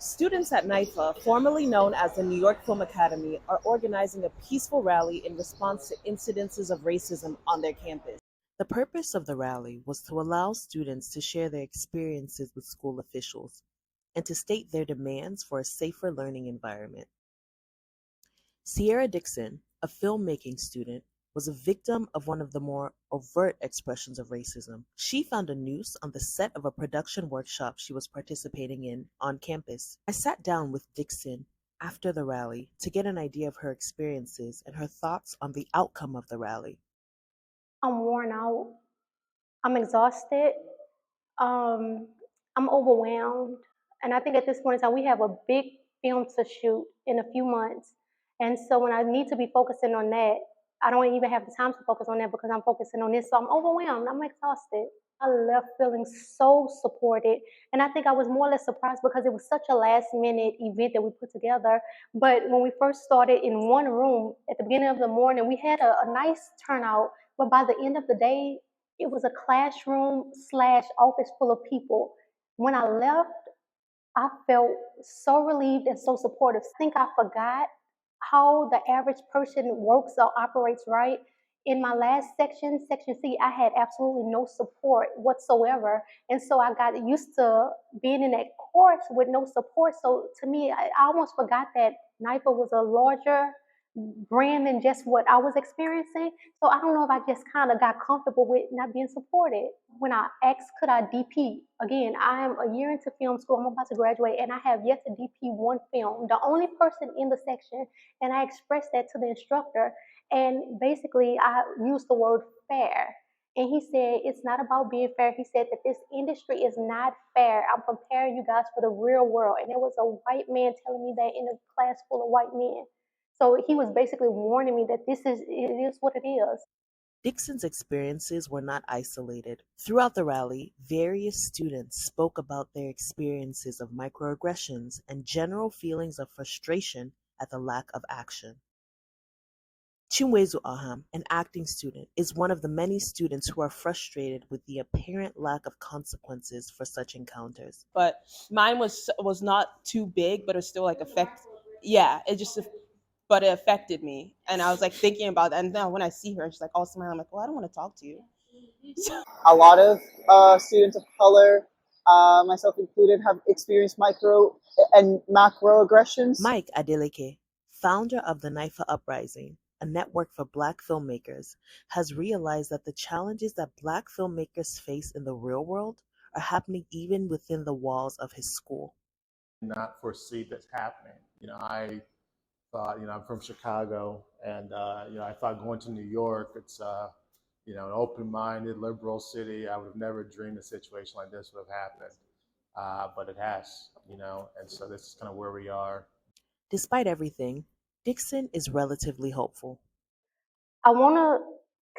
Students at Nyfa, formerly known as the New York Film Academy, are organizing a peaceful rally in response to incidences of racism on their campus. The purpose of the rally was to allow students to share their experiences with school officials and to state their demands for a safer learning environment. Sierra Dixon, a filmmaking student, was a victim of one of the more overt expressions of racism. She found a noose on the set of a production workshop she was participating in on campus. I sat down with Dixon after the rally to get an idea of her experiences and her thoughts on the outcome of the rally. I'm worn out. I'm exhausted. Um, I'm overwhelmed. And I think at this point in time, we have a big film to shoot in a few months. And so when I need to be focusing on that, I don't even have the time to focus on that because I'm focusing on this. So I'm overwhelmed. I'm exhausted. I left feeling so supported. And I think I was more or less surprised because it was such a last minute event that we put together. But when we first started in one room at the beginning of the morning, we had a nice turnout. But by the end of the day, it was a classroom slash office full of people. When I left, I felt so relieved and so supportive. I think I forgot how the average person works or operates, right? In my last section, section C, I had absolutely no support whatsoever. And so I got used to being in that course with no support. So to me, I almost forgot that Nyfa was a larger brand than just what I was experiencing. So I don't know if I just kind of got comfortable with not being supported. When I asked, could I DP? Again, I am a year into film school. I'm about to graduate, and I have yet to DP one film. The only person in the section, and I expressed that to the instructor. And basically, I used the word fair. And he said, it's not about being fair. He said that this industry is not fair. I'm preparing you guys for the real world. And there was a white man telling me that in a class full of white men. So he was basically warning me that it is what it is. Dixon's experiences were not isolated. Throughout the rally, various students spoke about their experiences of microaggressions and general feelings of frustration at the lack of action. Chinwezu Aham, an acting student, is one of the many students who are frustrated with the apparent lack of consequences for such encounters. But mine was not too big, but it was still like affect. Yeah, it just but it affected me, and I was like thinking about that. And now when I see her, she's like all smiling. I'm like, well, I don't want to talk to you. A lot of students of color, myself included, have experienced micro and macroaggressions. Mike Adeleke, founder of the Nyfa Uprising, a network for Black filmmakers, has realized that the challenges that Black filmmakers face in the real world are happening even within the walls of his school. Not foresee this happening. I thought, I'm from Chicago, and I thought going to New York, it's an open-minded liberal city. I would have never dreamed a situation like this would have happened, but it has, and so this is kind of where we are. Despite everything, Dixon is relatively hopeful. I want to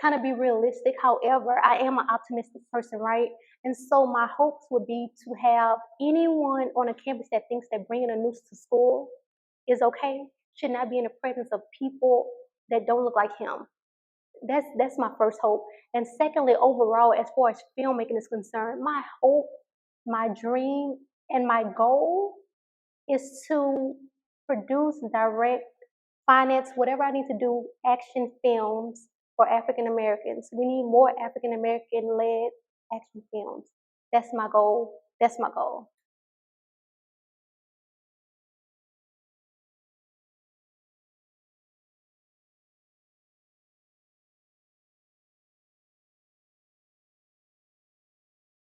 kind of be realistic. However, I am an optimistic person, right? And so my hopes would be to have anyone on a campus that thinks that bringing a noose to school is okay should not be in the presence of people that don't look like him. That's my first hope. And secondly, overall, as far as filmmaking is concerned, my hope, my dream, and my goal is to produce, direct, finance, whatever I need to do, action films for African Americans. We need more African American led action films. That's my goal. That's my goal.